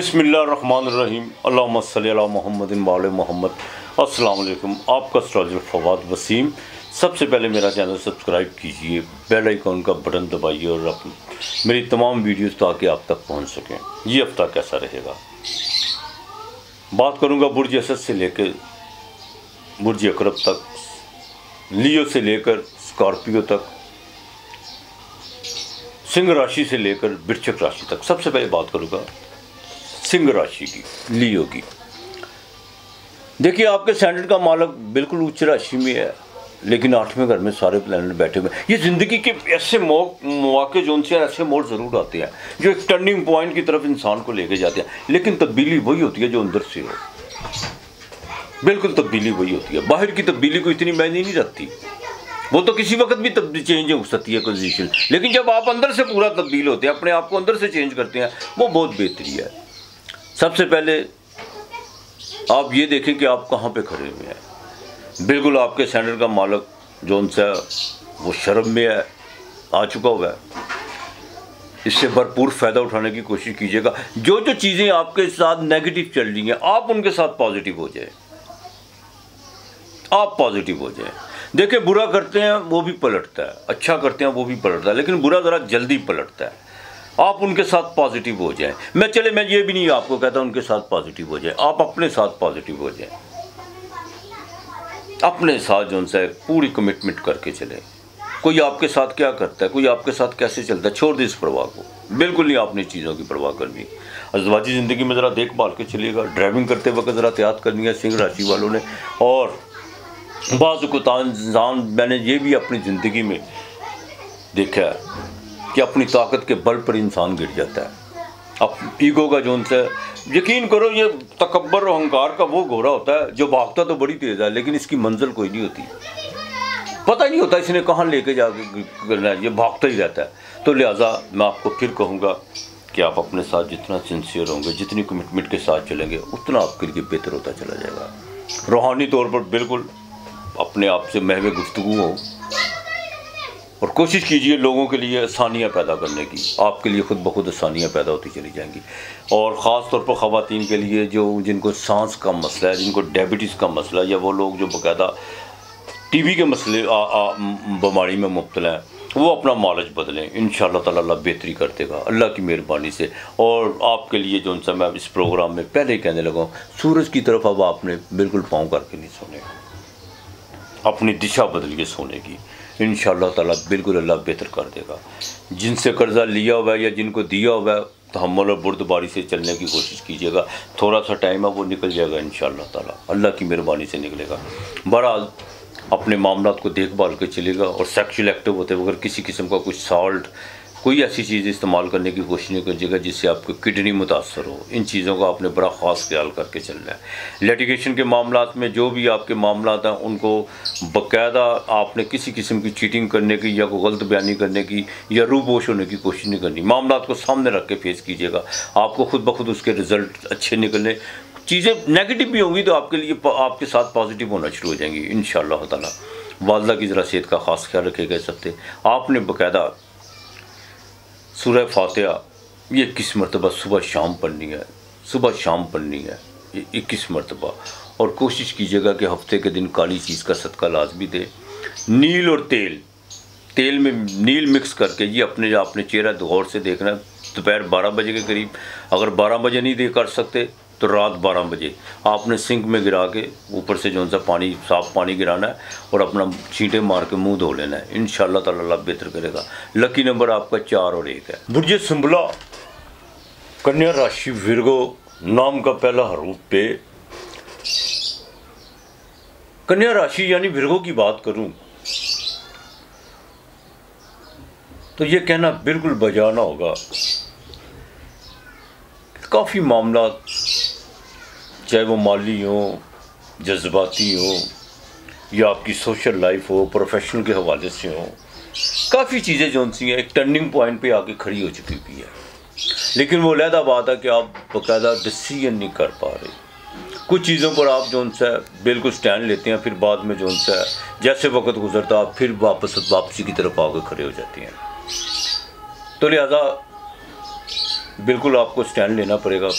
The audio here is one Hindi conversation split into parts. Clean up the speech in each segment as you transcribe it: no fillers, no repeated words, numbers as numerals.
बिस्मिल्लाहिर्रहमानिर्रहीम अल्लाहुम्मा सल्ली अला मुहम्मदिन व आले मुहम्मद। अस्सलाम वालेकुम। आपका एस्ट्रोलॉजर फवाद वसीम। सबसे पहले मेरा चैनल सब्सक्राइब कीजिए, बेल आइकॉन का बटन दबाइए और मेरी तमाम वीडियोस ताकि आप तक पहुंच सकें। ये हफ्ता कैसा रहेगा, बात करूंगा बुर्ज असद से लेकर बुर्ज अकरब तक, लियो से लेकर स्कॉर्पियो तक, सिंह राशि से लेकर वृश्चिक राशि तक। सबसे पहले बात करूंगा सिंह राशि की, लियो की। देखिए, आपके स्टैंडर्ड का मालक बिल्कुल उच्च राशि में है, लेकिन 8वें घर में सारे प्लैनेट बैठे हुए हैं। ये ज़िंदगी के ऐसे मौके जो उनसे ऐसे मोड़ ज़रूर आते हैं जो एक टर्निंग पॉइंट की तरफ इंसान को लेके जाते हैं, लेकिन तब्दीली वही होती है जो अंदर से हो। बिल्कुल तब्दीली वही होती है, बाहर की तब्दीली को इतनी मायने नहीं रखती। वो तो किसी वक्त भी तब्दीली चेंज हो सकती है पोजीशन, लेकिन जब आप अंदर से पूरा तब्दील होते हैं, अपने आप को अंदर से चेंज करते हैं, वो बहुत बेहतरी है। सबसे पहले आप ये देखें कि आप कहाँ पे खड़े हुए हैं। बिल्कुल आपके स्टैंडर्ड का मालक जो उनसे वो शर्म में है, आ चुका हुआ है। इससे भरपूर फ़ायदा उठाने की कोशिश कीजिएगा। जो जो चीज़ें आपके साथ नेगेटिव चल रही हैं, आप उनके साथ पॉजिटिव हो जाए, आप पॉजिटिव हो जाए। देखिए, बुरा करते हैं वो भी पलटता है, अच्छा करते हैं वो भी पलटता है, लेकिन बुरा ज़रा जल्दी पलटता है। आप उनके साथ पॉजिटिव हो जाएं। मैं ये भी नहीं आपको कहता उनके साथ पॉजिटिव हो जाए, आप अपने साथ पॉजिटिव हो जाएं। अपने साथ जो उनसे पूरी कमिटमेंट करके चले। कोई आपके साथ क्या करता है, कोई आपके साथ कैसे चलता है, छोड़ दे इस परवाह को। बिल्कुल नहीं आपने चीज़ों की परवाह करनी। अज़वाजी ज़िंदगी में ज़रा देखभाल के चलिएगा। ड्राइविंग करते वक्त ज़रा एहतियात करनी है सिंह राशि वालों ने। और बाज़ इंसान, मैंने ये भी अपनी ज़िंदगी में देखा है कि अपनी ताकत के बल पर इंसान गिर जाता है। अब ईगो का जो उनसे, यकीन करो, ये तकब्बर और अहंकार का वो घोड़ा होता है जो भागता तो बड़ी तेज़ है, लेकिन इसकी मंजिल कोई नहीं होती। पता ही नहीं होता इसने कहाँ लेके जाके करना है, ये भागता ही रहता है। तो लिहाजा मैं आपको फिर कहूँगा कि आप अपने साथ जितना सिंसियर होंगे, जितनी कमिटमेंट के साथ चलेंगे, उतना आपके लिए बेहतर होता चला जाएगा। रूहानी तौर पर बिल्कुल अपने आप से महवे गुफ्तगू हो और कोशिश कीजिए लोगों के लिए आसानियाँ पैदा करने की। आपके लिए खुद ब खुद आसानियाँ पैदा होती चली जाएंगी। और ख़ास तौर पर ख़वातीन के लिए जिनको सांस का मसला है, जिनको डायबिटीज़ का मसला है, या वो लोग जो बाकायदा टीबी के मसले बीमारी में मुब्तला हैं, वो अपना मालिज बदलें। इंशाअल्लाह ताला अल्लाह बेहतरी कर देगा अल्लाह की मेहरबानी से। और आपके लिए जो उनसे मैं इस प्रोग्राम में पहले ही कहने लगा हूँ, सूरज की तरफ अब आपने बिल्कुल पाँव करके नहीं सोने, अपनी दिशा बदलिए सोने की। इंशाअल्लाह ताला बिल्कुल अल्लाह बेहतर कर देगा। जिनसे कर्ज़ा लिया हुआ है या जिनको दिया हुआ है, तहम्मुल और बुर्दबारी से चलने की कोशिश कीजिएगा। थोड़ा सा टाइम है, वो निकल जाएगा इंशाअल्लाह ताला, अल्लाह की मेहरबानी से निकलेगा। बहरहाल अपने मामलात को देखभाल के चलेगा। और सेक्शुअल एक्टिव होते वक्त किसी किस्म का कुछ साल्ट, कोई ऐसी चीज़ इस्तेमाल करने की कोशिश नहीं कीजिएगा जिससे आपकी किडनी मुतासर हो। इन चीज़ों का आपने बड़ा ख़ास ख्याल करके चलना है। लिटिगेशन के मामलात में जो भी आपके मामलात हैं, उनको बाकायदा आपने किसी किस्म की चीटिंग करने की या कोई गलत बयानी करने की या रूपोश होने की कोशिश नहीं करनी। मामलात को सामने रख के फेस कीजिएगा, आपको खुद ब खुद उसके रिज़ल्ट अच्छे निकलने। चीज़ें नेगेटिव भी होंगी तो आपके लिए आपके साथ पॉजिटिव होना शुरू हो जाएंगी इंशाअल्लाह ताला। वालदा की ज़रा सेहत का ख़ास ख्याल रखेगा। इस हफ्ते आपने बाकायदा सूरह फातिहा ये 21 मरतबा सुबह शाम पढ़नी है, सुबह शाम पढ़नी है ये 21 मरतबा। और कोशिश कीजिएगा कि हफ्ते के दिन काली चीज़ का सदका लाजमी दे। नील और तेल में नील मिक्स करके ये अपने चेहरा गौर से देखना है। दोपहर 12 बजे के करीब, अगर 12 बजे नहीं दे कर सकते तो रात 12 बजे आपने सिंक में गिरा के ऊपर से जो सा पानी, साफ़ पानी गिराना है और अपना छींटे मार के मुंह धो लेना है। इंशाअल्लाह ताला अल्लाह बेहतर करेगा। लकी नंबर आपका 4 और 1 है। बुर्ज सुंबला, कन्या राशि, विर्गो नाम का पहला हरूफ पे कन्या राशि यानी विर्गो की बात करूं तो ये कहना बिल्कुल बजाना होगा। काफ़ी मामला, चाहे वो माली हो, जज्बाती हो, या आपकी सोशल लाइफ हो, प्रोफेशनल के हवाले से हो, काफ़ी चीज़ें जो सी हैं एक टर्निंग पॉइंट पे आके खड़ी हो चुकी भी है। लेकिन वो अलहदा बात है कि आप बाकायदा डिसीजन नहीं कर पा रहे। कुछ चीज़ों पर आप जो उनसे बिल्कुल स्टैंड लेते हैं, फिर बाद में जो उनसे जैसे वक्त गुजरता आप फिर वापसी की तरफ आगे खड़े हो जाते हैं। तो लिहाजा बिल्कुल आपको स्टैंड लेना पड़ेगा,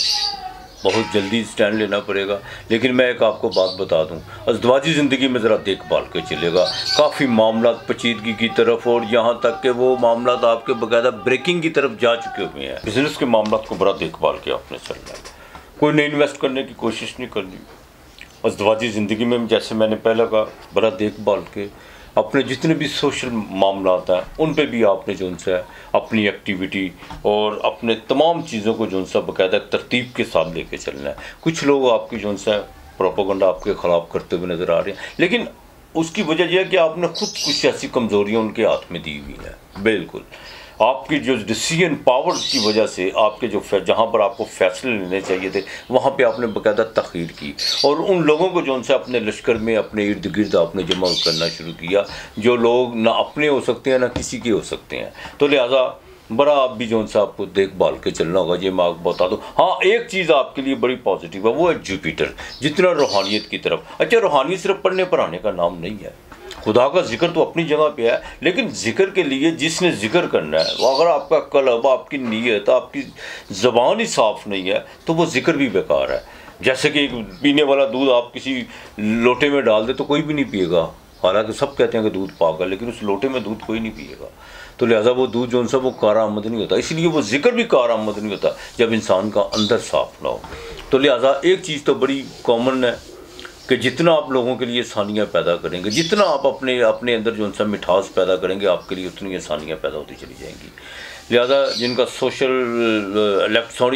बहुत जल्दी स्टैंड लेना पड़ेगा। लेकिन मैं एक आपको बात बता दूं, अज़दवाजी ज़िंदगी में ज़रा देखभाल के चलेगा। काफ़ी मामला पेचीदगी की तरफ और यहाँ तक कि वो मामला आपके बाकायदा ब्रेकिंग की तरफ जा चुके हुए हैं। बिज़नेस के मामला को बड़ा देखभाल के आपने चलना है, कोई नहीं इन्वेस्ट करने की कोशिश नहीं करनी। अज़दवाजी ज़िंदगी में जैसे मैंने पहले कहा, बड़ा देखभाल के अपने जितने भी सोशल मामला हैं उन पे भी आपने जो उनसे अपनी एक्टिविटी और अपने तमाम चीज़ों को जो उनसे बाकायदा तरतीब के साथ लेके चलना है। कुछ लोग आपकी जो उनसे प्रोपेगेंडा आपके ख़िलाफ़ करते हुए नज़र आ रहे हैं, लेकिन उसकी वजह यह है कि आपने खुद कुछ ऐसी कमज़ोरियाँ उनके हाथ में दी हुई हैं। बिल्कुल आपकी जो डिसीजन पावर की वजह से आपके जो जहाँ पर आपको फैसले लेने चाहिए थे वहाँ पे आपने बाकायदा तख़ीर की और उन लोगों को जो उनसे अपने लश्कर में अपने इर्द गिर्द आपने जमा करना शुरू किया, जो लोग ना अपने हो सकते हैं ना किसी के हो सकते हैं। तो लिहाजा बड़ा आप भी जो उनसे आपको देखभाल के चलना होगा। ये मैं आपको बता दूँ, हाँ एक चीज़ आपके लिए बड़ी पॉजिटिव है, वो है जुपिटर, जितना रूहानियत की तरफ। अच्छा, रूहानियत सिर्फ पढ़ने पढ़ाने का नाम नहीं है, खुदा का जिक्र तो अपनी जगह पे है, लेकिन जिक्र के लिए जिसने जिक्र करना है, वो अगर आपका कल्ब, आपकी नीयत, आपकी ज़बान ही साफ़ नहीं है तो वो जिक्र भी बेकार है। जैसे कि पीने वाला दूध आप किसी लोटे में डाल दे तो कोई भी नहीं पिएगा, हालांकि सब कहते हैं कि दूध पाक है, लेकिन उस लोटे में दूध कोई नहीं पिएगा। तो लिहाजा वो दूध जो उनसे वो कारआमद नहीं होता, इसलिए वो जिक्र भी कारआमद नहीं होता जब इंसान का अंदर साफ़ ना हो। तो लिहाजा एक चीज़ तो बड़ी कॉमन है कि जितना आप लोगों के लिए आसानियाँ पैदा करेंगे, जितना आप अपने अंदर जो उनसे मिठास पैदा करेंगे, आपके लिए उतनी आसानियाँ पैदा होती चली जाएंगी। लिहाजा जिनका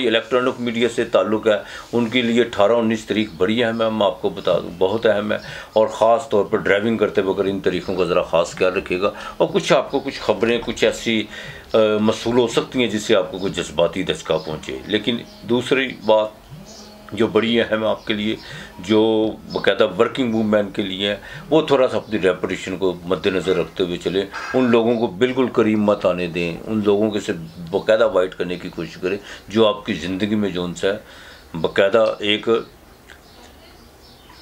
इलेक्ट्रॉनिक मीडिया से ताल्लुक़ है उनके लिए 18-19 तारीख बड़ी अहम है, मैं आपको बता दूँ, बहुत अहम है। और ख़ास तौर पर ड्राइविंग करते वक्त इन तारीखों का ज़रा ख़ास ख्याल रखिएगा। और कुछ आपको कुछ ख़बरें कुछ ऐसी मसूल हो सकती हैं जिससे आपको कुछ जज्बाती धचका पहुँचे। लेकिन दूसरी बात जो बड़ी अहम है आपके लिए, जो बाकायदा वर्किंग वूमेन के लिए है, वो थोड़ा सा अपनी रेपुटेशन को मद्देनज़र रखते हुए चले। उन लोगों को बिल्कुल करीब मत आने दें, उन लोगों के से बाकायदा अवॉइड करने की कोशिश करें जो आपकी ज़िंदगी में जो उनसे बाकायदा एक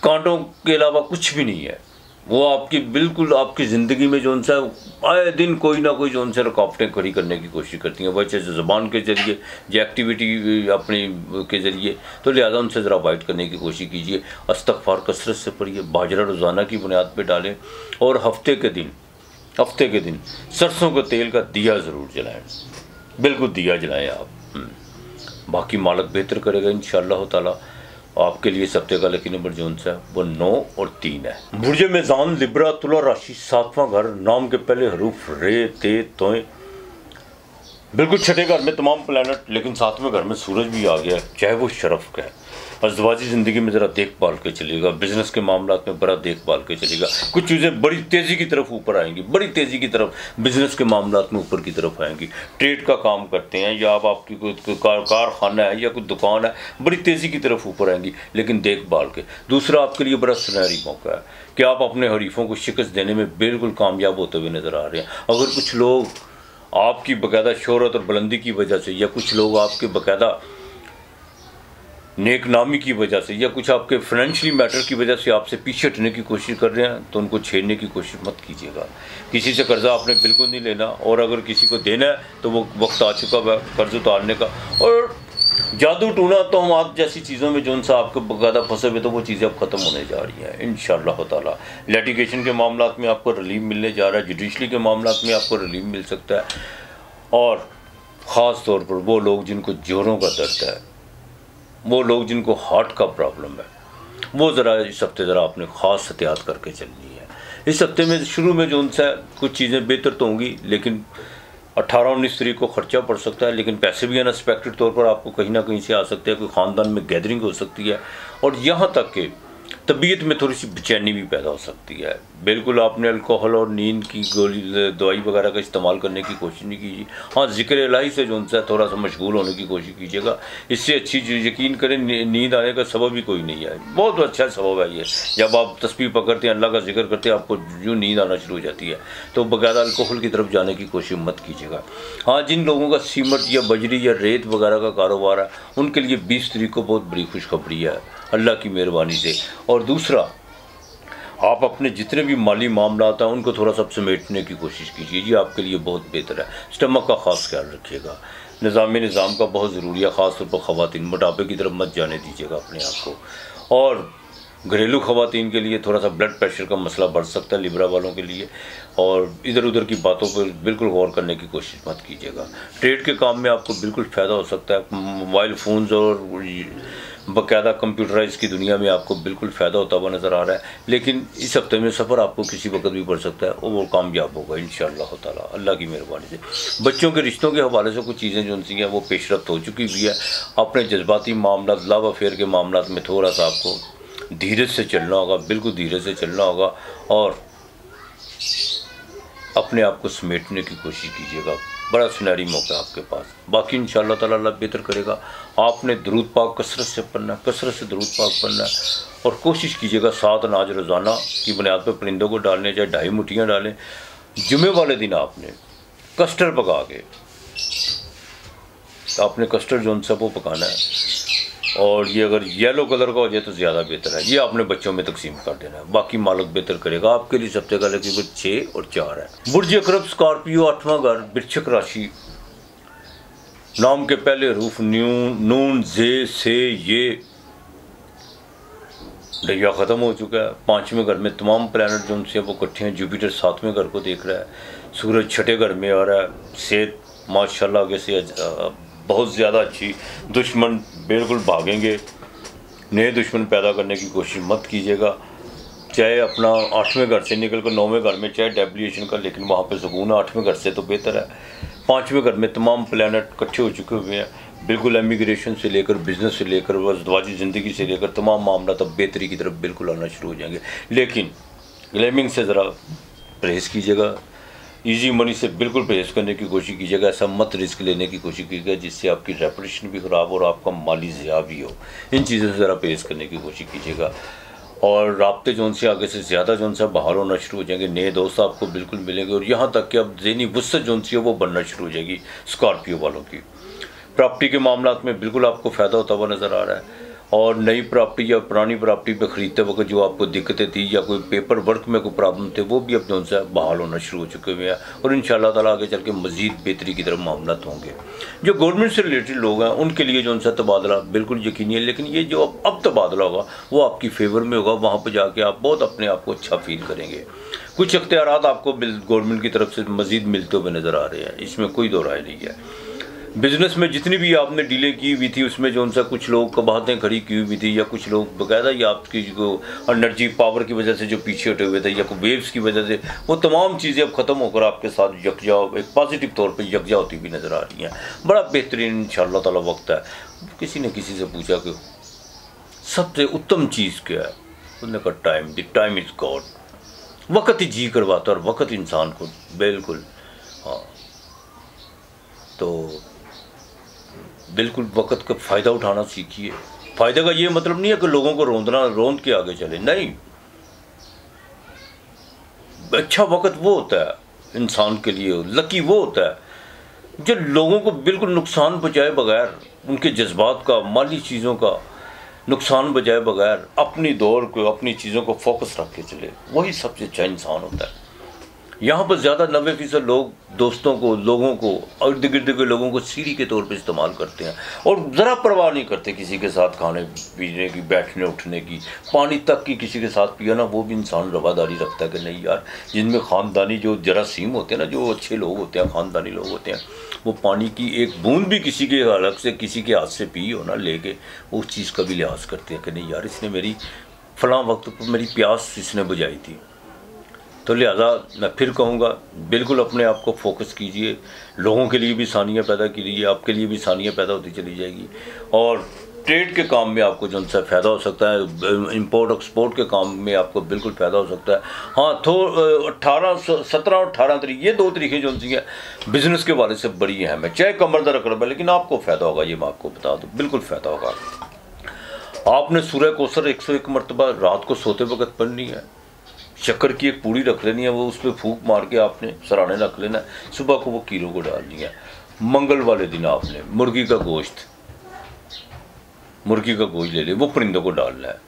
कांटों के अलावा कुछ भी नहीं है। वो आपकी बिल्कुल आपकी ज़िंदगी में जो उनसे आए दिन कोई ना कोई जो उनसे रुकावटें खड़ी करने की कोशिश करती हैं, वह चाहे ज़बान के ज़रिए या एक्टिविटी अपनी के ज़रिए। तो लिहाजा उनसे ज़रा अवॉइड करने की कोशिश कीजिए। इस्तग़फ़ार कसरत से पढ़िए, बाजरा रोज़ाना की बुनियाद पर डालें और हफ्ते के दिन सरसों के तेल का दिया ज़रूर जलाएँ, बिल्कुल दिया जलाएँ आप। बाकी मालिक बेहतर करेगा इंशाअल्लाह ताला। आपके लिए इस हफ्ते का लकी नंबर जो है वो 9 और 3 है। बुर्ज मेज़ान लिब्रा तुला राशि 7वां घर, नाम के पहले हरूफ रे ते तोए। बिल्कुल छठे घर में तमाम प्लैनेट, लेकिन 7वें घर में सूरज भी आ गया, चाहे वो शरफ का है। अज़दवाजी ज़िंदगी में ज़रा देखभाल के चलेगा, बिज़नेस के मामला में बड़ा देखभाल के चलेगा। कुछ चीज़ें बड़ी तेज़ी की तरफ ऊपर आएंगी, बड़ी तेज़ी की तरफ बिज़नेस के मामला में ऊपर की तरफ आएंगी। ट्रेड का काम करते हैं या आप आपकी कोई कारखाना है या कोई दुकान है, बड़ी तेज़ी की तरफ ऊपर आएंगी, लेकिन देखभाल के। दूसरा आपके लिए बड़ा सुनहरी मौका है कि आप अपने हरीफों को शिकस्त देने में बिल्कुल कामयाब होते हुए नज़र आ रहे हैं। अगर कुछ लोग आपकी बाकायदा शोहरत और बुलंदी की वजह से, या कुछ लोग आपके बाकायदा नेक नामी की वजह से, या कुछ आपके फाइनेंशियली मैटर की वजह से आपसे पीछे हटने की कोशिश कर रहे हैं, तो उनको छेड़ने की कोशिश मत कीजिएगा। किसी से कर्जा आपने बिल्कुल नहीं लेना, और अगर किसी को देना है तो वो वक्त आ चुका है कर्ज उतारने का। और जादू टूना तो हम आप जैसी चीज़ों में जो उनसे आपको बाकायदा फंसे हुए, तो वो चीज़ें अब ख़त्म होने जा रही हैं इंशाअल्लाह ताला। लिटिगेशन के मामला में आपको रिलीफ मिलने जा रहा है, जुडिशरी के मामला में आपको रिलीफ मिल सकता है। और ख़ास तौर पर वो लोग जिनको जोड़ों का दर्द है, वो लोग जिनको हार्ट का प्रॉब्लम है, वो ज़रा इस हफ्ते ज़रा आपने ख़ास एहतियात करके चलनी है। इस हफ्ते में शुरू में जो उनसे कुछ चीज़ें बेहतर तो होंगी, लेकिन 18-19 तारीख को ख़र्चा पड़ सकता है, लेकिन पैसे भी अनएक्सपेक्टेड तौर पर आपको कहीं ना कहीं से आ सकते हैं। कोई ख़ानदान में गैदरिंग हो सकती है, और यहाँ तक कि तबीयत में थोड़ी सी बेचैनी भी पैदा हो सकती है। बिल्कुल आपने अल्कोहल और नींद की गोली दवाई वगैरह का इस्तेमाल करने की कोशिश नहीं कीजिए। हाँ, ज़िक्र इलाही से जो उनसे थोड़ा सा मशगूल होने की कोशिश कीजिएगा। इससे अच्छी चीज़ यकीन करें, नींद आने का सबब भी कोई नहीं है, बहुत अच्छा सबब है ये। जब आप तस्बीह पकड़ते हैं, अल्लाह का जिक्र करते हैं, आपको यूँ नींद आना शुरू हो जाती है। तो बगैर अल्कोहल की तरफ जाने की कोशिश मत कीजिएगा। हाँ, जिन लोगों का सीमेंट या बजरी या रेत वगैरह का कारोबार है, उनके लिए 20 तारीख को बहुत बड़ी खुशखबरी है अल्लाह की मेहरबानी से। और दूसरा, आप अपने जितने भी माली मामला हैं उनको थोड़ा सा समेटने की कोशिश कीजिए, ये आपके लिए बहुत बेहतर है। स्टमक का ख़ास ख्याल रखिएगा। निज़ाम का बहुत ज़रूरी है, ख़ास तौर पर ख़वातीन मोटापे की तरफ मत जाने दीजिएगा अपने आप को। और घरेलू ख़वातीन के लिए थोड़ा सा ब्लड प्रेशर का मसला बढ़ सकता है लिब्रा वालों के लिए, और इधर उधर की बातों पर बिल्कुल गौर करने की कोशिश मत कीजिएगा। ट्रेड के काम में आपको बिल्कुल फ़ायदा हो सकता है। मोबाइल फ़ोन्स और बाकायदा कंप्यूटराइज की दुनिया में आपको बिल्कुल फ़ायदा होता हुआ नज़र आ रहा है। लेकिन इस हफ्ते में सफ़र आपको किसी वक्त भी पड़ सकता है और वो कामयाब होगा इंशाअल्लाह ताला, अल्लाह की मेहरबानी से। बच्चों के रिश्तों के हवाले से कुछ चीज़ें जो सी हैं वो पेशरफ्त हो चुकी हुई है। अपने जज्बाती मामला, लव अफेयर के मामला में थोड़ा सा आपको धीरज से चलना होगा, बिल्कुल धीरज से चलना होगा, और अपने आप को समेटने की कोशिश कीजिएगा। बड़ा सुनहरी मौका है आपके पास। बाकी इंशाअल्लाह ताला अल्लाह बेहतर करेगा। आपने दरूद पाक कसरत से पढ़ना है, कसरत से दरूद पाक पढ़ना है, और कोशिश कीजिएगा 7 अनाज रोज़ाना की बुनियाद पर परिंदों को डालने, चाहे 2.5 मुट्ठियाँ डालें। जुमे वाले दिन आपने कस्टर्ड पका के, आपने कस्टर्ड जो सा वो पकाना है, और ये अगर येलो कलर का हो जाए तो ज़्यादा बेहतर है। ये आपने बच्चों में तकसीम कर देना है, बाकी मालिक बेहतर करेगा। आपके लिए सबसे पहले कि 6 और 4 है। बुर्ज अकरब स्कॉर्पियो 8वां घर, वृश्चिक राशि, नाम के पहले हरूफ नून जे से ये ढैया ख़त्म हो चुका है। 5वें घर में तमाम प्लैनेट जो उनसे वो इकट्ठे हैं। जुपिटर 7वें घर को देख रहा है, सूरज 6ठे घर में आ रहा है। सेहत माशाल्लाह आगे से बहुत ज़्यादा अच्छी। दुश्मन बिल्कुल भागेंगे, नए दुश्मन पैदा करने की कोशिश मत कीजिएगा। चाहे अपना 8वें घर से निकल कर 9वें घर में चाहे डेप्लीशन का, लेकिन वहाँ पे सुकून है। 8वें घर से तो बेहतर है। 5वें घर में तमाम प्लैनेट इकट्ठे हो चुके हुए हैं। बिल्कुल एमिग्रेशन से लेकर, बिज़नेस से लेकर, अज़दवाजी ज़िंदगी से लेकर तमाम मामला तब बेहतरी की तरफ बिल्कुल आना शुरू हो जाएंगे। लेकिन ग्लैमिंग से ज़रा परहेज़ कीजिएगा। इजी मनी से बिल्कुल परहेज़ करने की कोशिश कीजिएगा। ऐसा मत रिस्क लेने की कोशिश कीजिएगा जिससे आपकी रेपुटेशन भी ख़राब हो और आपका माली ज़िया भी हो। इन चीज़ों से ज़रा परहेज़ करने की कोशिश कीजिएगा। और राब्ते जोन से आगे से ज़्यादा जोन सा बहाल होना शुरू हो जाएंगे। नए दोस्त आपको बिल्कुल मिलेंगे, और यहाँ तक कि अब ज़हनी वुसअत जोन सी है वो बनना शुरू हो जाएगी स्कॉर्पियो वालों की। प्रॉपर्टी के मामलात में बिल्कुल आपको फ़ायदा होता हुआ नज़र आ रहा है। और नई प्रॉपर्टी या पुरानी प्रॉपर्टी पे ख़रीदते वक्त जो आपको दिक्कतें थी या कोई पेपर वर्क में कोई प्रॉब्लम थे, वो भी अब जो है बहाल होना शुरू हो चुके हुए हैं। और इंशाअल्लाह ताला आगे चल के मज़ीद बेहतरी की तरफ मामला होंगे। जो गवर्नमेंट से रिलेटेड लोग हैं उनके लिए जो तबादला बिल्कुल यकीनी है। लेकिन ये जो अब तबादला होगा वो आपकी फेवर में होगा। वहाँ पर जाके आप बहुत अपने आप को अच्छा फील करेंगे। कुछ इख्तियारात आपको गवर्नमेंट की तरफ से मज़ीद मिलते हुए नज़र आ रहे हैं, इसमें कोई दो राय नहीं है। बिज़नेस में जितनी भी आपने डीले की हुई थी उसमें जो उनसे कुछ लोग कबाहतें खड़ी की हुई थी, या कुछ लोग बाकायदा ये आपकी जो एनर्जी पावर की वजह से जो पीछे हटे हुए थे, या कोई वेव्स की वजह से, वो तमाम चीज़ें अब ख़त्म होकर आपके साथ यकजा, एक पॉजिटिव तौर पे यकजा होती भी नज़र आ रही हैं। बड़ा बेहतरीन इंशाअल्लाह ताला वक्त है। किसी ने किसी से पूछा कि सबसे उत्तम चीज़ क्या है, उन्होंने कहा time. The time is God. वक़्त ही जी करवाता है और वक़्त इंसान को बिल्कुल, हाँ, तो बिल्कुल वक़्त का फ़ायदा उठाना सीखिए। फ़ायदे का ये मतलब नहीं है कि लोगों को रोंद के आगे चले, नहीं। अच्छा वक़्त वो होता है इंसान के लिए, लकी वो होता है जो लोगों को बिल्कुल नुकसान बचाए बगैर, उनके जज्बात का, माली चीज़ों का नुकसान बचाए बगैर अपनी दौड़ को, अपनी चीज़ों को फोकस रख के चले, वही सबसे अच्छा इंसान होता है। यहाँ पर ज़्यादा 90% लोग दोस्तों को, लोगों को, इर्द गिर्द के लोगों को सीढ़ी के तौर पे इस्तेमाल करते हैं और ज़रा परवाह नहीं करते किसी के साथ खाने पीने की, बैठने उठने की। पानी तक की किसी के साथ पिया ना, वो भी इंसान रवादारी रखता है कि नहीं यार, जिनमें ख़ानदानी जो जरासीम होते हैं ना, जो अच्छे लोग होते हैं, ख़ानदानी लोग होते हैं, वो पानी की एक बूंद भी किसी के अलग से, किसी के हाथ से पी हो ना लेके, उस चीज़ का भी लिहाज करते हैं कि नहीं यार, इसने मेरी फ़लाँ वक्त पर मेरी प्यास इसने बुझाई थी। तो लिहाजा मैं फिर कहूँगा, बिल्कुल अपने आप को फोकस कीजिए। लोगों के लिए भी आसानियाँ पैदा कीजिए, आपके लिए भी आसानियाँ पैदा होती चली जाएगी। और ट्रेड के काम में आपको जो सा फ़ायदा हो सकता है, इंपोर्ट एक्सपोर्ट के काम में आपको बिल्कुल फ़ायदा हो सकता है। हाँ, तो 17 और 18 तारीख, ये 2 तारीखें जो सी हैं बिज़नेस के वाले से बड़ी अहम है। चाहे कमरदार रकब है, लेकिन आपको फ़ायदा होगा, ये मैं आपको बता दूँ, बिल्कुल फ़ायदा होगा। आपने सूरह कौसर 101 मरतबा रात को सोते वक्त पढ़नी है। शक्कर की एक पूड़ी रख लेनी है, वो उस पर फूंक मार के आपने सराहने रख लेना है। सुबह को वो कीलों को डालनी है। मंगल वाले दिन आपने मुर्गी का गोश्त ले ले, वो परिंदों को डालना है।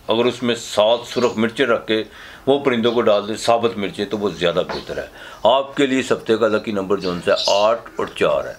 अगर उसमें 7 सुरख मिर्चें रख के वो परिंदों को डाल दे, साबुत मिर्चें, तो वो ज़्यादा बेहतर है। आपके लिए इस हफ्ते का लकी नंबर जो है 8 और 4 है।